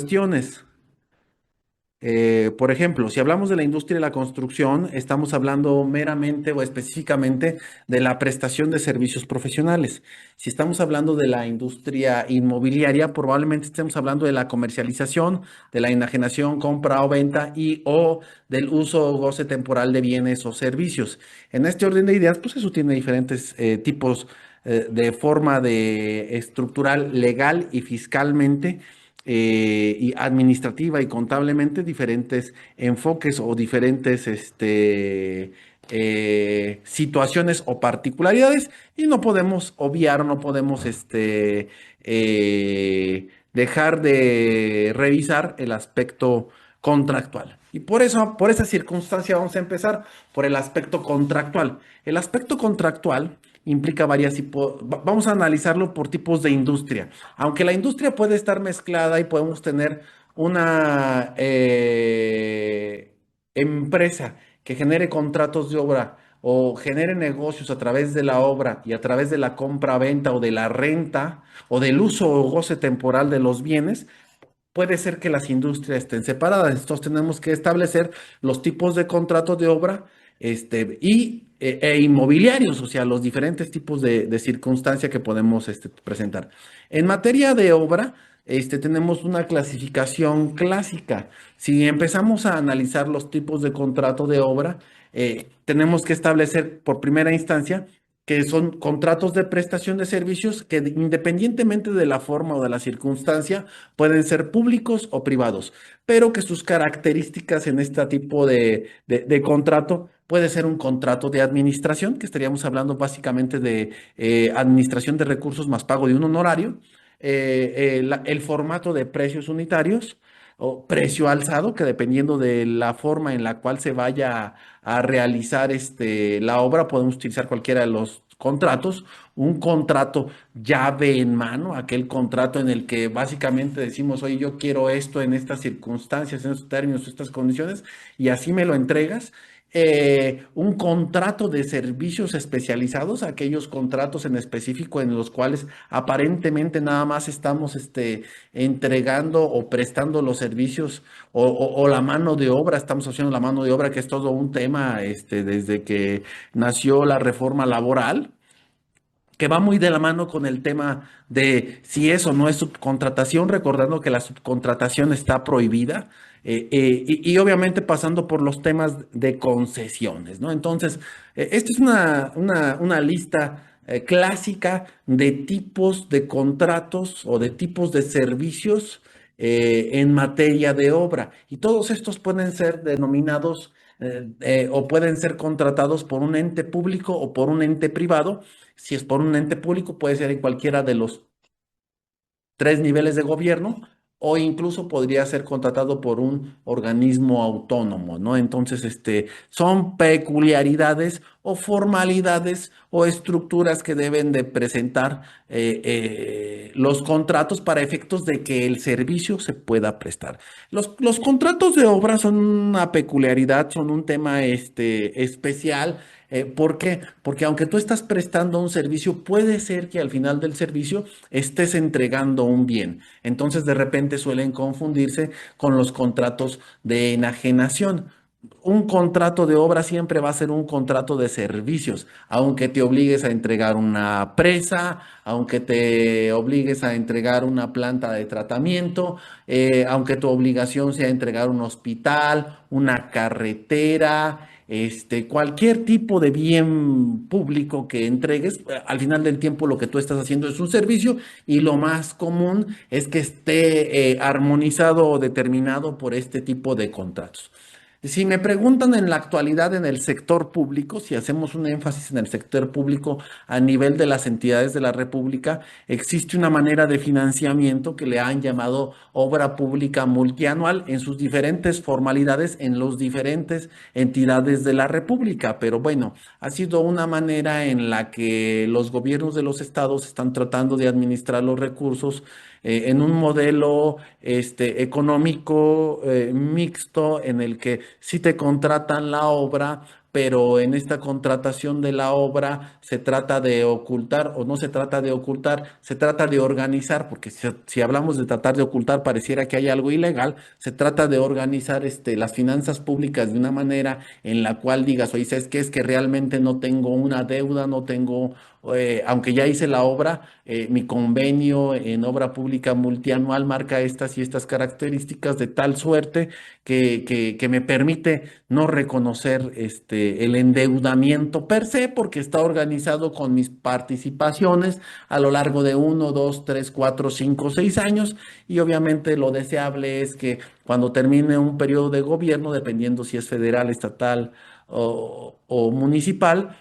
cuestiones. Por ejemplo, si hablamos de la industria de la construcción, estamos hablando meramente o específicamente de la prestación de servicios profesionales. Si estamos hablando de la industria inmobiliaria, probablemente estemos hablando de la comercialización, de la enajenación, compra o venta y o del uso o goce temporal de bienes o servicios. En este orden de ideas, pues eso tiene diferentes tipos de forma de estructural, legal y fiscalmente y administrativa y contablemente diferentes enfoques o diferentes situaciones o particularidades y no podemos obviar, no podemos dejar de revisar el aspecto contractual. Y por eso, por esa circunstancia, vamos a empezar por el aspecto contractual. El aspecto contractual implica varias vamos a analizarlo por tipos de industria. Aunque la industria puede estar mezclada y podemos tener una empresa que genere contratos de obra o genere negocios a través de la obra y a través de la compra-venta o de la renta o del uso o goce temporal de los bienes, puede ser que las industrias estén separadas. Entonces tenemos que establecer los tipos de contratos de obra e inmobiliarios, o sea, los diferentes tipos de circunstancia que podemos presentar. En materia de obra, tenemos una clasificación clásica. Si empezamos a analizar los tipos de contrato de obra, tenemos que establecer por primera instancia que son contratos de prestación de servicios que independientemente de la forma o de la circunstancia, pueden ser públicos o privados, pero que sus características en este tipo de contrato puede ser un contrato de administración, que estaríamos hablando básicamente de administración de recursos más pago de un honorario, el formato de precios unitarios o precio alzado, que dependiendo de la forma en la cual se vaya a realizar la obra, podemos utilizar cualquiera de los contratos, un contrato llave en mano, aquel contrato en el que básicamente decimos, oye, yo quiero esto en estas circunstancias, en estos términos, estas condiciones, y así me lo entregas. Un contrato de servicios especializados, aquellos contratos en específico en los cuales aparentemente nada más estamos entregando o prestando los servicios o la mano de obra, estamos haciendo la mano de obra, que es todo un tema desde que nació la reforma laboral, que va muy de la mano con el tema de si eso no es subcontratación, recordando que la subcontratación está prohibida, y obviamente pasando por los temas de concesiones, ¿no? Entonces, esta es una lista clásica de tipos de contratos o de tipos de servicios en materia de obra, y todos estos pueden ser denominados o pueden ser contratados por un ente público o por un ente privado. Si es por un ente público, puede ser en cualquiera de los tres niveles de gobierno o incluso podría ser contratado por un organismo autónomo, ¿no? Entonces, son peculiaridades o formalidades o estructuras que deben de presentar los contratos para efectos de que el servicio se pueda prestar. Los contratos de obra son una peculiaridad, son un tema especial. ¿Por qué? Porque aunque tú estás prestando un servicio, puede ser que al final del servicio estés entregando un bien. Entonces, de repente suelen confundirse con los contratos de enajenación. Un contrato de obra siempre va a ser un contrato de servicios, aunque te obligues a entregar una presa, aunque te obligues a entregar una planta de tratamiento, aunque tu obligación sea entregar un hospital, una carretera, cualquier tipo de bien público que entregues, al final del tiempo lo que tú estás haciendo es un servicio y lo más común es que esté armonizado o determinado por este tipo de contratos. Si me preguntan en la actualidad en el sector público, si hacemos un énfasis en el sector público a nivel de las entidades de la República, existe una manera de financiamiento que le han llamado obra pública multianual en sus diferentes formalidades en las diferentes entidades de la República. Pero bueno, ha sido una manera en la que los gobiernos de los estados están tratando de administrar los recursos en un modelo económico mixto en el que si te contratan la obra, pero en esta contratación de la obra se trata de ocultar o no se trata de ocultar, se trata de organizar, porque si hablamos de tratar de ocultar pareciera que hay algo ilegal, se trata de organizar las finanzas públicas de una manera en la cual digas, oye, ¿sabes qué? Es que realmente no tengo una deuda, no tengo, aunque ya hice la obra, mi convenio en obra pública multianual marca estas y estas características de tal suerte que me permite no reconocer el endeudamiento per se, porque está organizado con mis participaciones a lo largo de 1, 2, 3, 4, 5, 6 años, y obviamente lo deseable es que cuando termine un periodo de gobierno, dependiendo si es federal, estatal o municipal,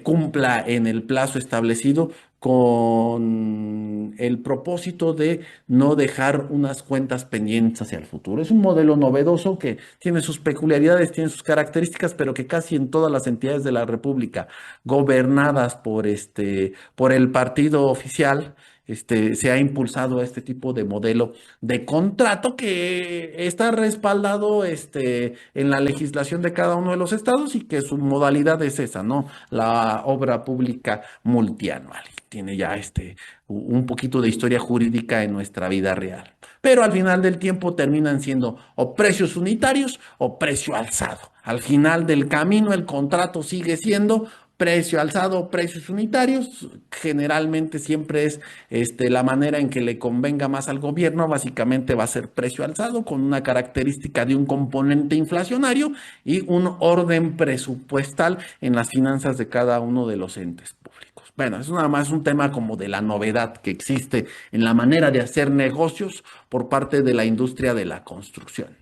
cumpla en el plazo establecido con el propósito de no dejar unas cuentas pendientes hacia el futuro. Es un modelo novedoso que tiene sus peculiaridades, tiene sus características, pero que casi en todas las entidades de la República gobernadas por el partido oficial, se ha impulsado este tipo de modelo de contrato que está respaldado, en la legislación de cada uno de los estados, y que su modalidad es esa, ¿no? La obra pública multianual. Tiene ya un poquito de historia jurídica en nuestra vida real. Pero al final del tiempo terminan siendo o precios unitarios o precio alzado. Al final del camino el contrato sigue siendo precio alzado o precios unitarios. Generalmente siempre es la manera en que le convenga más al gobierno. Básicamente va a ser precio alzado con una característica de un componente inflacionario y un orden presupuestal en las finanzas de cada uno de los entes públicos. Bueno, es nada más un tema como de la novedad que existe en la manera de hacer negocios por parte de la industria de la construcción.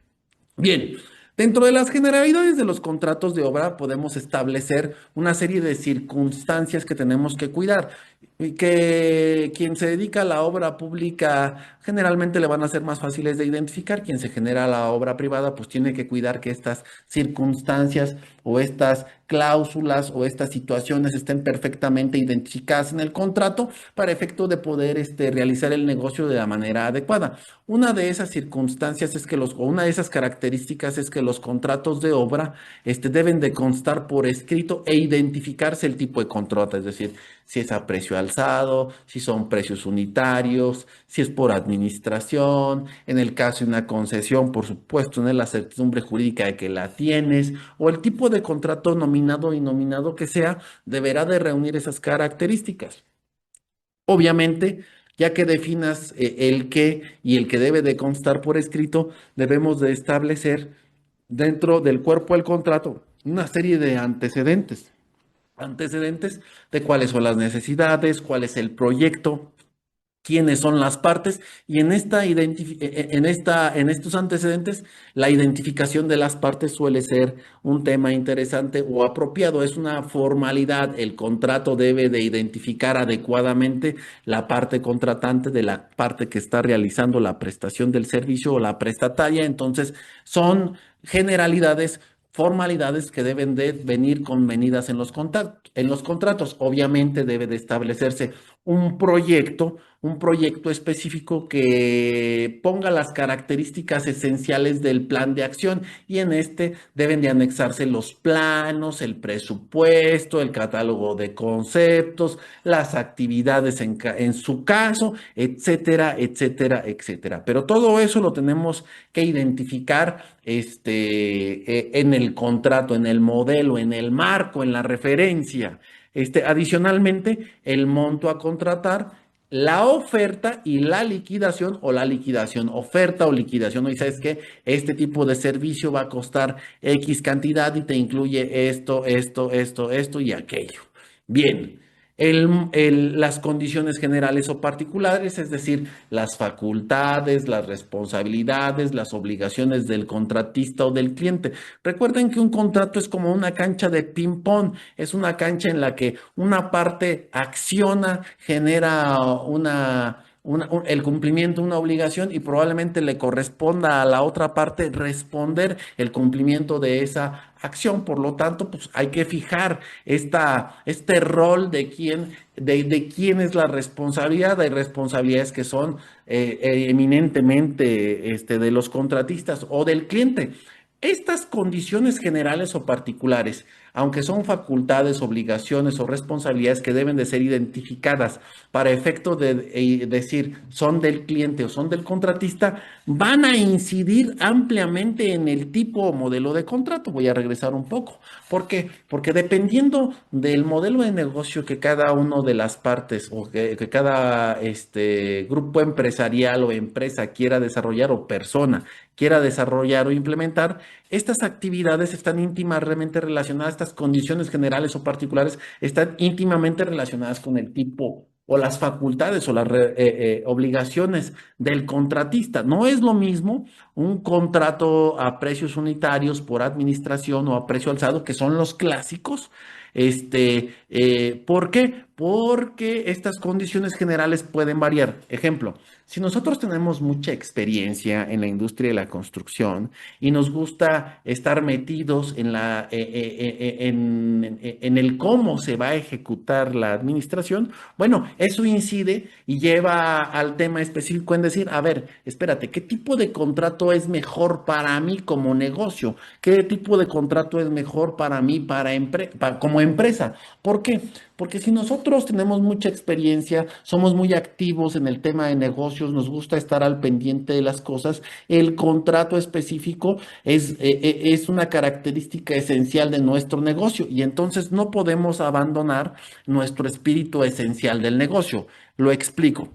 Bien, dentro de las generalidades de los contratos de obra podemos establecer una serie de circunstancias que tenemos que cuidar y que quien se dedica a la obra pública generalmente le van a ser más fáciles de identificar. Quien se genera la obra privada pues tiene que cuidar que estas circunstancias o estas cláusulas o estas situaciones estén perfectamente identificadas en el contrato para efecto de poder realizar el negocio de la manera adecuada. Una de esas circunstancias es que o una de esas características es que los contratos de obra deben de constar por escrito e identificarse el tipo de contrato, es decir, si es a precio alzado, si son precios unitarios, si es por administración, en el caso de una concesión, por supuesto, tener la certidumbre jurídica de que la tienes, o el tipo de contrato nominado o innominado que sea, deberá de reunir esas características. Obviamente, ya que definas el qué y el que debe de constar por escrito, debemos de establecer dentro del cuerpo del contrato una serie de antecedentes de cuáles son las necesidades, cuál es el proyecto, quiénes son las partes, y en estos antecedentes la identificación de las partes suele ser un tema interesante o apropiado. Es una formalidad. El contrato debe de identificar adecuadamente la parte contratante de la parte que está realizando la prestación del servicio o la prestataria. Entonces son generalidades, formalidades que deben de venir convenidas en en los contratos. Obviamente debe de establecerse un proyecto específico que ponga las características esenciales del plan de acción, y en deben de anexarse los planos, el presupuesto, el catálogo de conceptos, las actividades en su caso, etcétera, etcétera, etcétera. Pero todo eso lo tenemos que identificar en el contrato, en el modelo, en el marco, en la referencia. Adicionalmente, el monto a contratar, la oferta y la liquidación, o la liquidación, oferta o liquidación. ¿No? Y sabes que este tipo de servicio va a costar X cantidad y te incluye esto y aquello. Bien. Las condiciones generales o particulares, es decir, las facultades, las responsabilidades, las obligaciones del contratista o del cliente. Recuerden que un contrato es como una cancha de ping-pong, es una cancha en la que una parte acciona, genera el cumplimiento de una obligación, y probablemente le corresponda a la otra parte responder el cumplimiento de esa acción. Por lo tanto, pues hay que fijar este rol de quién es la responsabilidad. Hay responsabilidades que son eminentemente de los contratistas o del cliente. Estas condiciones generales o particulares, aunque son facultades, obligaciones o responsabilidades que deben de ser identificadas para efecto de decir son del cliente o son del contratista, van a incidir ampliamente en el tipo o modelo de contrato. Voy a regresar un poco. ¿Por qué? Porque dependiendo del modelo de negocio que cada una de las partes o que cada grupo empresarial o empresa quiera desarrollar o persona quiera desarrollar o implementar, estas actividades están íntimamente relacionadas, estas condiciones generales o particulares están íntimamente relacionadas con el tipo o las facultades o las obligaciones del contratista. No es lo mismo un contrato a precios unitarios por administración o a precio alzado, que son los clásicos. ¿Por qué? Porque estas condiciones generales pueden variar. Ejemplo, si nosotros tenemos mucha experiencia en la industria de la construcción y nos gusta estar metidos en el cómo se va a ejecutar la administración, bueno, eso incide y lleva al tema específico en decir, a ver, espérate, ¿qué tipo de contrato es mejor para mí como negocio? ¿Qué tipo de contrato es mejor para mí como empresa? ¿Por qué? Porque si nosotros tenemos mucha experiencia, somos muy activos en el tema de negocios, nos gusta estar al pendiente de las cosas, el contrato específico es una característica esencial de nuestro negocio y entonces no podemos abandonar nuestro espíritu esencial del negocio. Lo explico.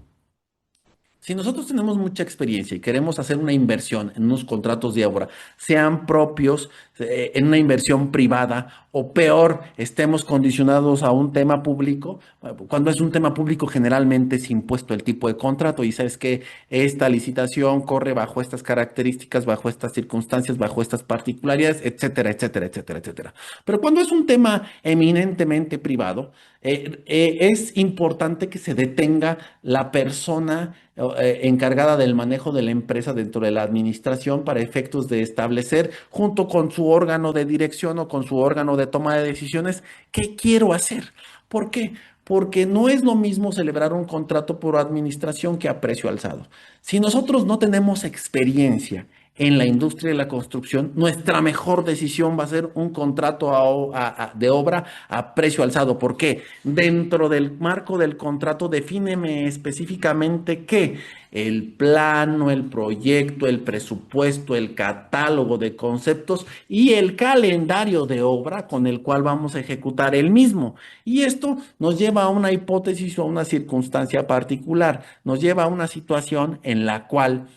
Si nosotros tenemos mucha experiencia y queremos hacer una inversión en unos contratos de obra, sean propios, en una inversión privada o peor, estemos condicionados a un tema público, cuando es un tema público generalmente es impuesto el tipo de contrato y sabes que esta licitación corre bajo estas características, bajo estas circunstancias, bajo estas particularidades, etcétera, etcétera, etcétera, etcétera. Pero cuando es un tema eminentemente privado, es importante que se detenga la persona encargada del manejo de la empresa dentro de la administración para efectos de establecer, junto con su órgano de dirección o con su órgano de toma de decisiones, qué quiero hacer. ¿Por qué? Porque no es lo mismo celebrar un contrato por administración que a precio alzado. Si nosotros no tenemos experiencia en la industria de la construcción, nuestra mejor decisión va a ser un contrato de obra a precio alzado. ¿Por qué? Dentro del marco del contrato, defíneme específicamente qué: el plano, el proyecto, el presupuesto, el catálogo de conceptos y el calendario de obra con el cual vamos a ejecutar el mismo. Y esto nos lleva a una hipótesis o a una circunstancia particular, nos lleva a una situación en la cual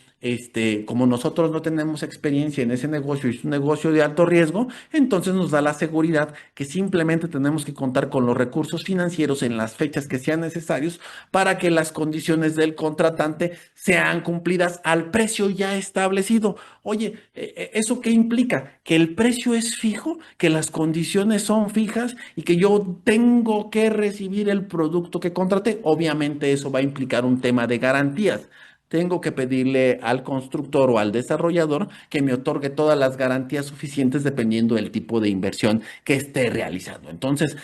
como nosotros no tenemos experiencia en ese negocio y es un negocio de alto riesgo, entonces nos da la seguridad que simplemente tenemos que contar con los recursos financieros en las fechas que sean necesarios para que las condiciones del contratante sean cumplidas al precio ya establecido. Oye, ¿eso qué implica? Que el precio es fijo, que las condiciones son fijas y que yo tengo que recibir el producto que contraté. Obviamente eso va a implicar un tema de garantías. Tengo que pedirle al constructor o al desarrollador que me otorgue todas las garantías suficientes dependiendo del tipo de inversión que esté realizando. Entonces,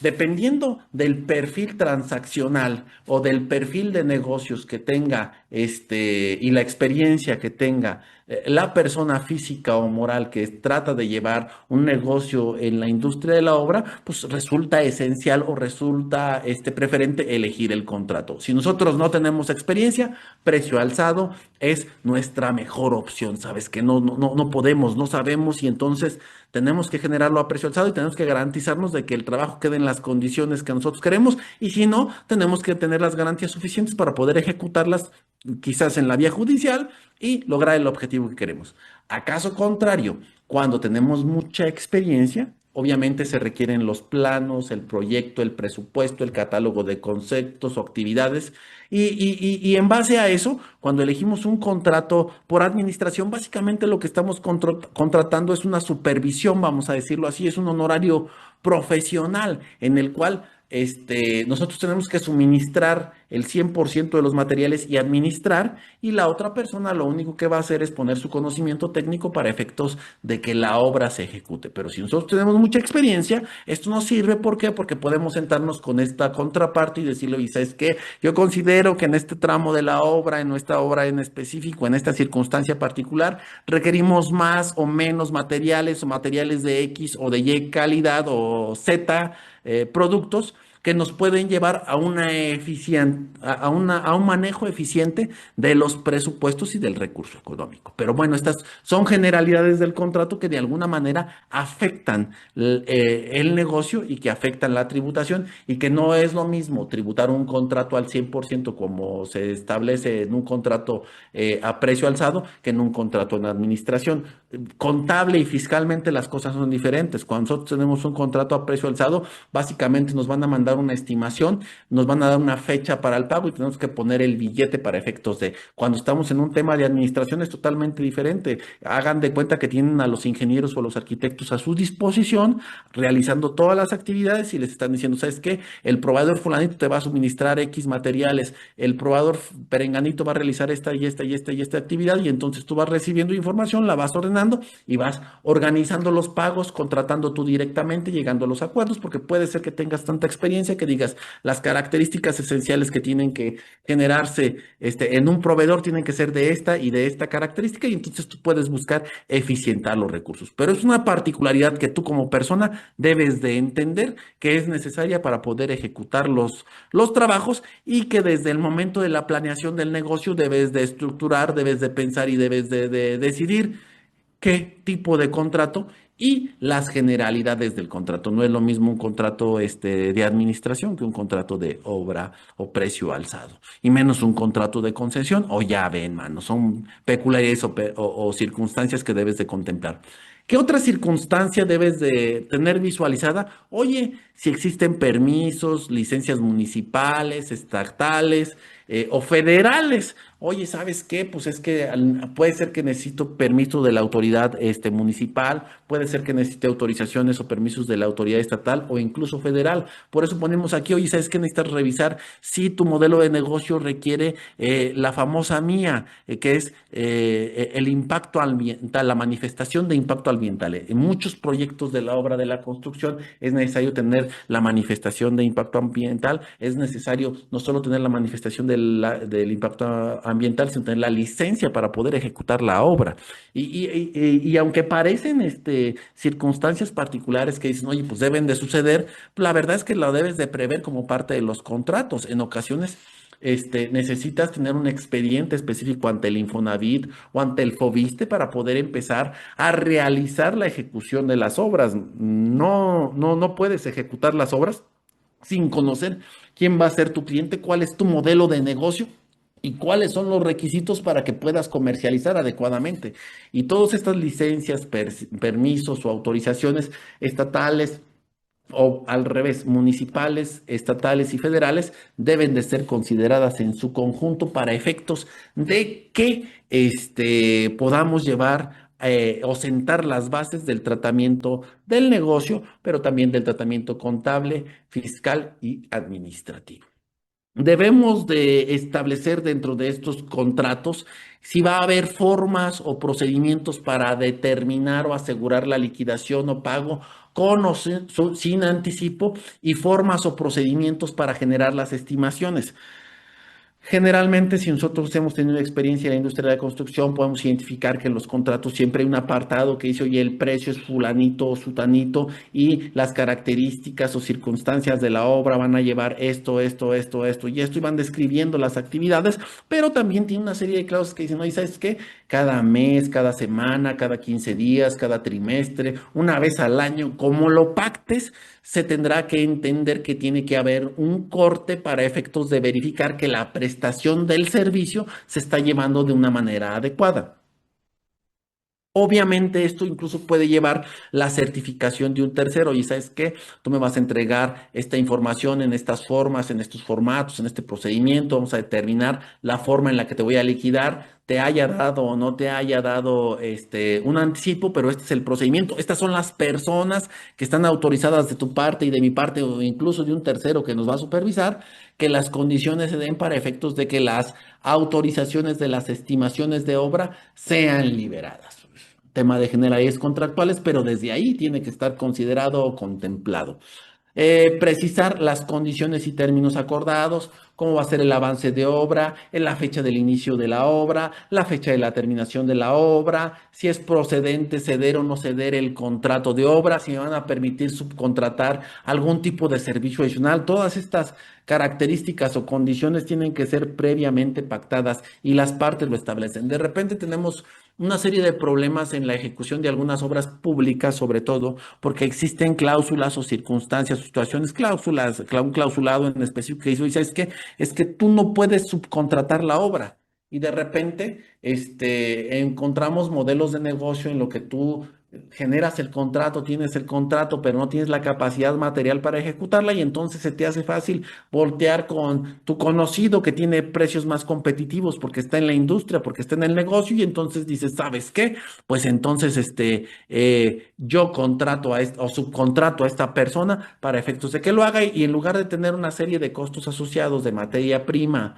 dependiendo del perfil transaccional o del perfil de negocios que tenga y la experiencia que tenga la persona física o moral que trata de llevar un negocio en la industria de la obra, pues resulta esencial o resulta preferente elegir el contrato. Si nosotros no tenemos experiencia, precio alzado es nuestra mejor opción. Sabes que no podemos, no sabemos y entonces tenemos que generarlo a precio alzado y tenemos que garantizarnos de que el trabajo quede en las condiciones que nosotros queremos y si no, tenemos que tener las garantías suficientes para poder ejecutarlas quizás en la vía judicial y lograr el objetivo que queremos. A caso contrario, cuando tenemos mucha experiencia, obviamente se requieren los planos, el proyecto, el presupuesto, el catálogo de conceptos o actividades. Y en base a eso, cuando elegimos un contrato por administración, básicamente lo que estamos contratando es una supervisión, vamos a decirlo así, es un honorario profesional en el cual nosotros tenemos que suministrar el 100% de los materiales y administrar, y la otra persona lo único que va a hacer es poner su conocimiento técnico para efectos de que la obra se ejecute. Pero si nosotros tenemos mucha experiencia, esto nos sirve, ¿por qué? Porque podemos sentarnos con esta contraparte y decirle, oye, ¿sabes qué? Yo considero que en este tramo de la obra, en nuestra obra en específico, en esta circunstancia particular, requerimos más o menos materiales o materiales de X o de Y calidad o Z productos que nos pueden llevar a a un manejo eficiente de los presupuestos y del recurso económico. Pero bueno, estas son generalidades del contrato que de alguna manera afectan el negocio y que afectan la tributación, y que no es lo mismo tributar un contrato al 100% como se establece en un contrato a precio alzado que en un contrato en administración. Contable y fiscalmente las cosas son diferentes. Cuando nosotros tenemos un contrato a precio alzado, básicamente nos van a mandar una estimación, nos van a dar una fecha para el pago y tenemos que poner el billete para efectos de. Cuando estamos en un tema de administración es totalmente diferente. Hagan de cuenta que tienen a los ingenieros o a los arquitectos a su disposición realizando todas las actividades y les están diciendo, ¿sabes qué? El proveedor fulanito te va a suministrar X materiales, el proveedor perenganito va a realizar esta y esta y esta y esta actividad, y entonces tú vas recibiendo información, la vas ordenando y vas organizando los pagos, contratando tú directamente, llegando a los acuerdos, porque puede ser que tengas tanta experiencia que digas las características esenciales que tienen que generarse en un proveedor tienen que ser de esta y de esta característica, y entonces tú puedes buscar eficientar los recursos. Pero es una particularidad que tú como persona debes de entender que es necesaria para poder ejecutar los trabajos, y que desde el momento de la planeación del negocio debes de estructurar, debes de pensar y debes de decidir qué tipo de contrato y las generalidades del contrato. No es lo mismo un contrato de administración que un contrato de obra o precio alzado, y menos un contrato de concesión o llave en mano. Son peculiaridades o circunstancias que debes de contemplar. ¿Qué otra circunstancia debes de tener visualizada? Oye, si existen permisos, licencias municipales, estatales o federales. Oye, ¿sabes qué? Pues es que puede ser que necesito permiso de la autoridad municipal, puede ser que necesite autorizaciones o permisos de la autoridad estatal o incluso federal. Por eso ponemos aquí, oye, ¿sabes qué? Necesitas revisar si tu modelo de negocio requiere la famosa mía, que es el impacto ambiental, la manifestación de impacto ambiental. En muchos proyectos de la obra de la construcción es necesario tener la manifestación de impacto ambiental, es necesario no solo tener la manifestación del impacto ambiental, sino tener la licencia para poder ejecutar la obra. Y aunque parecen circunstancias particulares que dicen, oye, pues deben de suceder, la verdad es que lo debes de prever como parte de los contratos. En ocasiones necesitas tener un expediente específico ante el Infonavit o ante el Fobiste para poder empezar a realizar la ejecución de las obras. No, no, no puedes ejecutar las obras sin conocer quién va a ser tu cliente, cuál es tu modelo de negocio y cuáles son los requisitos para que puedas comercializar adecuadamente. Y todas estas licencias, permisos o autorizaciones estatales, o al revés, municipales, estatales y federales, deben de ser consideradas en su conjunto para efectos de que podamos llevar o sentar las bases del tratamiento del negocio, pero también del tratamiento contable, fiscal y administrativo. Debemos de establecer dentro de estos contratos si va a haber formas o procedimientos para determinar o asegurar la liquidación o pago con o sin anticipo, y formas o procedimientos para generar las estimaciones. Generalmente, si nosotros hemos tenido experiencia en la industria de la construcción, podemos identificar que en los contratos siempre hay un apartado que dice, oye, el precio es fulanito o sutanito y las características o circunstancias de la obra van a llevar esto, esto, esto, esto y esto, y van describiendo las actividades, pero también tiene una serie de cláusulas que dicen, oye, ¿sabes qué? Cada mes, cada semana, cada 15 días, cada trimestre, una vez al año, como lo pactes, se tendrá que entender que tiene que haber un corte para efectos de verificar que la prestación del servicio se está llevando de una manera adecuada. Obviamente esto incluso puede llevar la certificación de un tercero. Y sabes qué, tú me vas a entregar esta información en estas formas, en estos formatos, en este procedimiento. Vamos a determinar la forma en la que te voy a liquidar te haya dado o no te haya dado un anticipo, pero este es el procedimiento. Estas son las personas que están autorizadas de tu parte y de mi parte o incluso de un tercero que nos va a supervisar, que las condiciones se den para efectos de que las autorizaciones de las estimaciones de obra sean liberadas. Tema de generalidades contractuales, pero desde ahí tiene que estar considerado o contemplado. Precisar las condiciones y términos acordados, cómo va a ser el avance de obra, en la fecha del inicio de la obra, la fecha de la terminación de la obra, si es procedente ceder o no ceder el contrato de obra, si me van a permitir subcontratar algún tipo de servicio adicional. Todas estas características o condiciones tienen que ser previamente pactadas y las partes lo establecen. De repente tenemos una serie de problemas en la ejecución de algunas obras públicas, sobre todo porque existen cláusulas o circunstancias o situaciones, un clausulado en específico que dice, oye, ¿sabes qué? Es que tú no puedes subcontratar la obra. Y de repente, encontramos modelos de negocio en lo que tú generas el contrato, tienes el contrato, pero no tienes la capacidad material para ejecutarla y entonces se te hace fácil voltear con tu conocido que tiene precios más competitivos porque está en la industria, porque está en el negocio y entonces dices, ¿sabes qué? Pues entonces yo contrato o subcontrato a esta persona para efectos de que lo haga y en lugar de tener una serie de costos asociados de materia prima,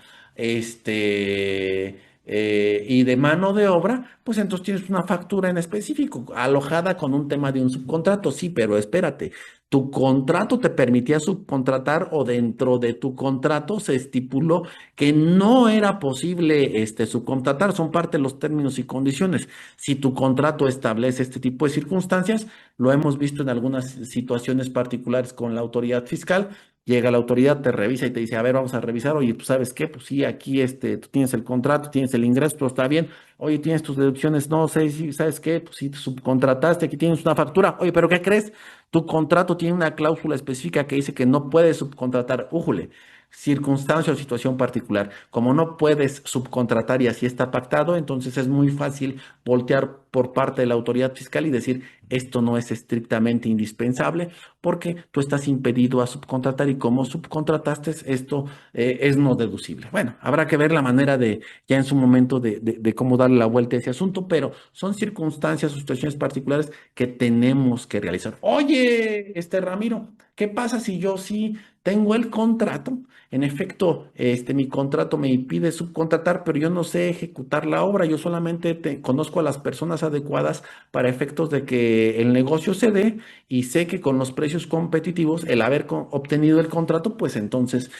y de mano de obra, pues entonces tienes una factura en específico, alojada con un tema de un subcontrato. Sí, pero espérate, ¿tu contrato te permitía subcontratar o dentro de tu contrato se estipuló que no era posible subcontratar? Son parte de los términos y condiciones. Si tu contrato establece este tipo de circunstancias, lo hemos visto en algunas situaciones particulares con la autoridad fiscal. Llega la autoridad, te revisa y te dice, a ver, vamos a revisar. Oye, pues ¿sabes qué? Pues sí, aquí tú tienes el contrato, tienes el ingreso, todo está bien. Oye, tienes tus deducciones. No sé, si ¿sabes qué? Pues sí, te subcontrataste, aquí tienes una factura. Oye, ¿pero qué crees? Tu contrato tiene una cláusula específica que dice que no puedes subcontratar. Újule, circunstancia o situación particular. Como no puedes subcontratar y así está pactado, entonces es muy fácil voltear por parte de la autoridad fiscal y decir, esto no es estrictamente indispensable porque tú estás impedido a subcontratar y como subcontrataste, esto es no deducible. Bueno, habrá que ver la manera de, ya en su momento, de cómo darle la vuelta a ese asunto, pero son circunstancias o situaciones particulares que tenemos que realizar. Oye, Ramiro, ¿qué pasa si yo sí tengo el contrato? En efecto, mi contrato me impide subcontratar, pero yo no sé ejecutar la obra. Yo solamente conozco a las personas adecuadas para efectos de que el negocio se dé y sé que con los precios competitivos, el haber obtenido el contrato, pues entonces,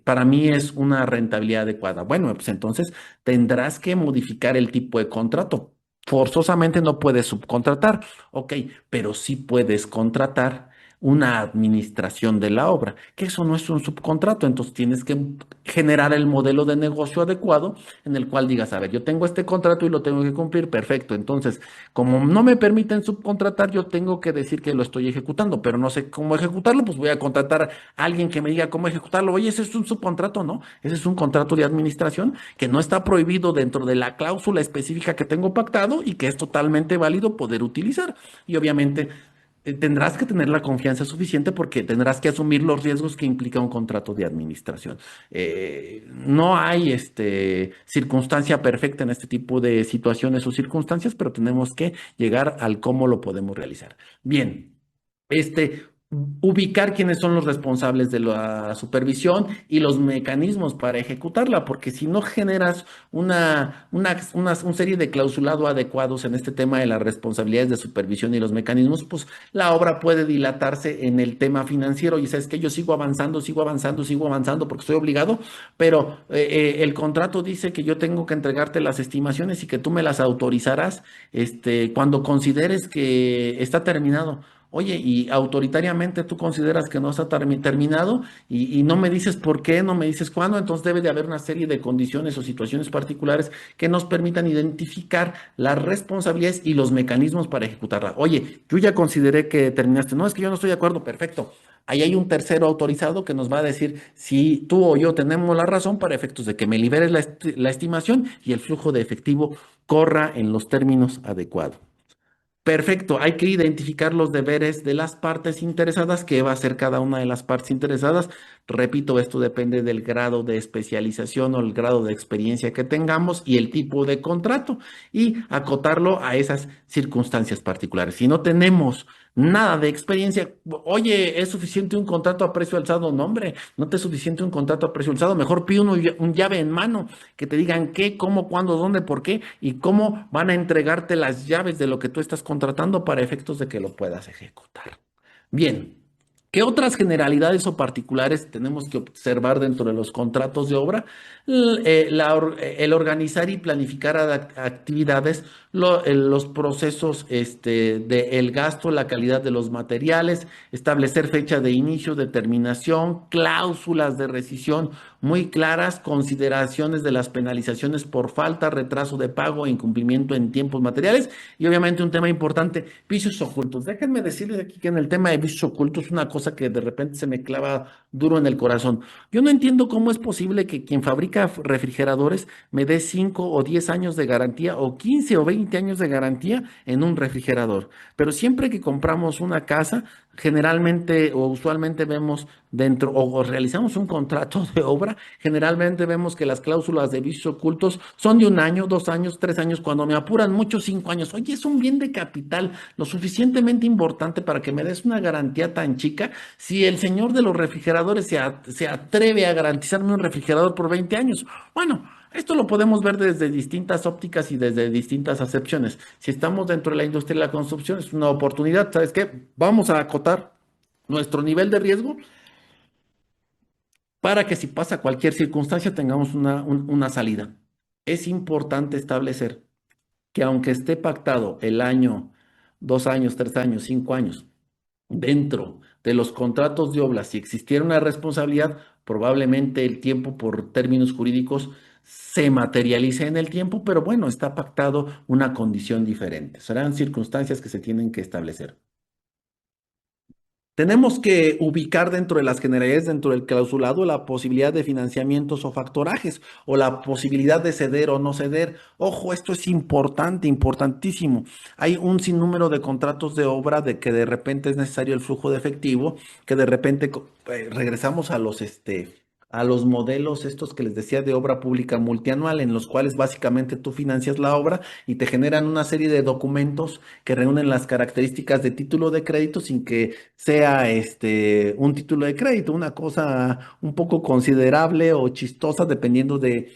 para mí es una rentabilidad adecuada. Bueno, pues entonces tendrás que modificar el tipo de contrato. Forzosamente no puedes subcontratar, ok, pero sí puedes contratar una administración de la obra, que eso no es un subcontrato, entonces tienes que generar el modelo de negocio adecuado en el cual digas, a ver, yo tengo este contrato y lo tengo que cumplir, perfecto, entonces, como no me permiten subcontratar, yo tengo que decir que lo estoy ejecutando, pero no sé cómo ejecutarlo, pues voy a contratar a alguien que me diga cómo ejecutarlo. Oye, ese es un subcontrato, ¿no? Ese es un contrato de administración que no está prohibido dentro de la cláusula específica que tengo pactado y que es totalmente válido poder utilizar. Y obviamente tendrás que tener la confianza suficiente porque tendrás que asumir los riesgos que implica un contrato de administración. No hay circunstancia perfecta en este tipo de situaciones o circunstancias, pero tenemos que llegar al cómo lo podemos realizar. Bien, ubicar quiénes son los responsables de la supervisión y los mecanismos para ejecutarla, porque si no generas una serie de clausulado adecuados en este tema de las responsabilidades de supervisión y los mecanismos, pues la obra puede dilatarse en el tema financiero. Y sabes que yo sigo avanzando, sigo avanzando, sigo avanzando porque estoy obligado, pero el contrato dice que yo tengo que entregarte las estimaciones y que tú me las autorizarás cuando consideres que está terminado. Oye, y autoritariamente tú consideras que no está terminado y no me dices por qué, no me dices cuándo, entonces debe de haber una serie de condiciones o situaciones particulares que nos permitan identificar las responsabilidades y los mecanismos para ejecutarla. Oye, yo ya consideré que terminaste, no, es que yo no estoy de acuerdo, perfecto. Ahí hay un tercero autorizado que nos va a decir si tú o yo tenemos la razón para efectos de que me liberes la estimación y el flujo de efectivo corra en los términos adecuados. Perfecto, hay que identificar los deberes de las partes interesadas, qué va a hacer cada una de las partes interesadas. Repito, esto depende del grado de especialización o el grado de experiencia que tengamos y el tipo de contrato y acotarlo a esas circunstancias particulares. Si no tenemos nada de experiencia, oye, ¿es suficiente un contrato a precio alzado? No, hombre, no te es suficiente un contrato a precio alzado. Mejor pide un llave en mano que te digan qué, cómo, cuándo, dónde, por qué y cómo van a entregarte las llaves de lo que tú estás contratando para efectos de que lo puedas ejecutar. Bien, ¿qué otras generalidades o particulares tenemos que observar dentro de los contratos de obra? El organizar y planificar actividades, los procesos de el gasto, la calidad de los materiales, establecer fecha de inicio, de terminación, cláusulas de rescisión muy claras, consideraciones de las penalizaciones por falta, retraso de pago, incumplimiento en tiempos materiales y obviamente un tema importante, vicios ocultos. Déjenme decirles aquí que en el tema de vicios ocultos, una cosa que de repente se me clava duro en el corazón. Yo no entiendo cómo es posible que quien fabrica refrigeradores me dé 5 o 10 años de garantía o 15 o 20 años de garantía en un refrigerador. Pero siempre que compramos una casa, generalmente o usualmente vemos dentro o realizamos un contrato de obra, generalmente vemos que las cláusulas de vicios ocultos son de 1 año, 2 años, 3 años, cuando me apuran mucho, 5 años. Oye, es un bien de capital lo suficientemente importante para que me des una garantía tan chica. Si el señor de los refrigeradores se atreve a garantizarme un refrigerador por 20 años, bueno. Esto lo podemos ver desde distintas ópticas y desde distintas acepciones. Si estamos dentro de la industria de la construcción, es una oportunidad. ¿Sabes qué? Vamos a acotar nuestro nivel de riesgo para que si pasa cualquier circunstancia tengamos una salida. Es importante establecer que aunque esté pactado el año, 2 años, 3 años, 5 años, dentro de los contratos de obra, si existiera una responsabilidad, probablemente el tiempo por términos jurídicos se materialice en el tiempo, pero bueno, está pactado una condición diferente. Serán circunstancias que se tienen que establecer. Tenemos que ubicar dentro de las generalidades, dentro del clausulado, la posibilidad de financiamientos o factorajes o la posibilidad de ceder o no ceder. Ojo, esto es importante, importantísimo. Hay un sinnúmero de contratos de obra de que de repente es necesario el flujo de efectivo, que de repente regresamos a los modelos estos que les decía de obra pública multianual, en los cuales básicamente tú financias la obra y te generan una serie de documentos que reúnen las características de título de crédito sin que sea un título de crédito, una cosa un poco considerable o chistosa dependiendo de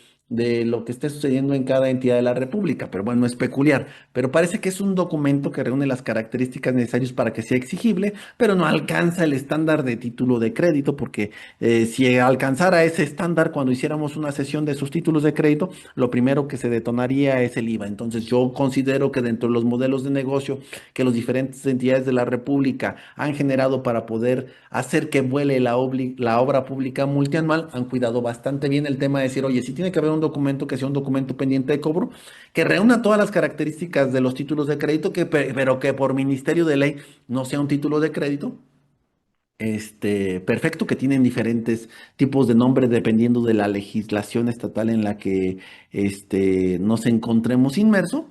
lo que esté sucediendo en cada entidad de la República, pero bueno, es peculiar. Pero parece que es un documento que reúne las características necesarias para que sea exigible, pero no alcanza el estándar de título de crédito, porque si alcanzara ese estándar cuando hiciéramos una sesión de sus títulos de crédito, lo primero que se detonaría es el IVA. Entonces yo considero que dentro de los modelos de negocio que las diferentes entidades de la República han generado para poder hacer que vuele la obra pública multianual, han cuidado bastante bien el tema de decir, oye, si tiene que haber un documento que sea un documento pendiente de cobro, que reúna todas las características de los títulos de crédito, pero que por ministerio de ley no sea un título de crédito. Perfecto, que tienen diferentes tipos de nombre dependiendo de la legislación estatal en la que nos encontremos inmerso.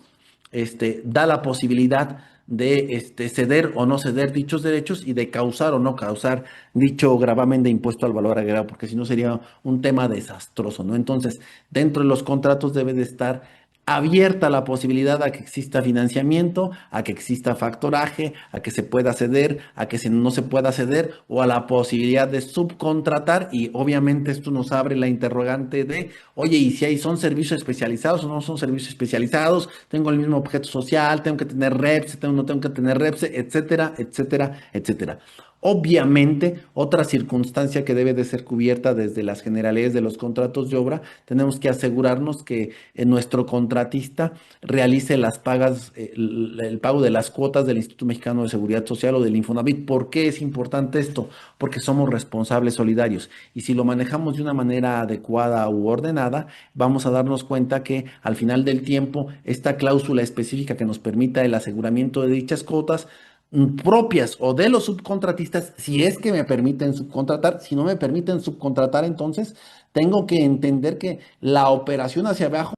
Da la posibilidad de ceder o no ceder dichos derechos y de causar o no causar dicho gravamen de impuesto al valor agregado, porque si no sería un tema desastroso, ¿no? Entonces, dentro de los contratos debe de estar abierta la posibilidad a que exista financiamiento, a que exista factoraje, a que se pueda ceder, a que no se pueda ceder o a la posibilidad de subcontratar y obviamente esto nos abre la interrogante de, oye, ¿y si son servicios especializados o no son servicios especializados? ¿Tengo el mismo objeto social? ¿Tengo que tener reps? ¿No tengo que tener reps? Etcétera, etcétera, etcétera. Obviamente, otra circunstancia que debe de ser cubierta desde las generalidades de los contratos de obra, tenemos que asegurarnos que nuestro contratista realice las pagas, el pago de las cuotas del Instituto Mexicano de Seguridad Social o del Infonavit. ¿Por qué es importante esto? Porque somos responsables solidarios y si lo manejamos de una manera adecuada u ordenada, vamos a darnos cuenta que al final del tiempo, esta cláusula específica que nos permita el aseguramiento de dichas cuotas propias o de los subcontratistas, si es que me permiten subcontratar, si no me permiten subcontratar, entonces tengo que entender que la operación hacia abajo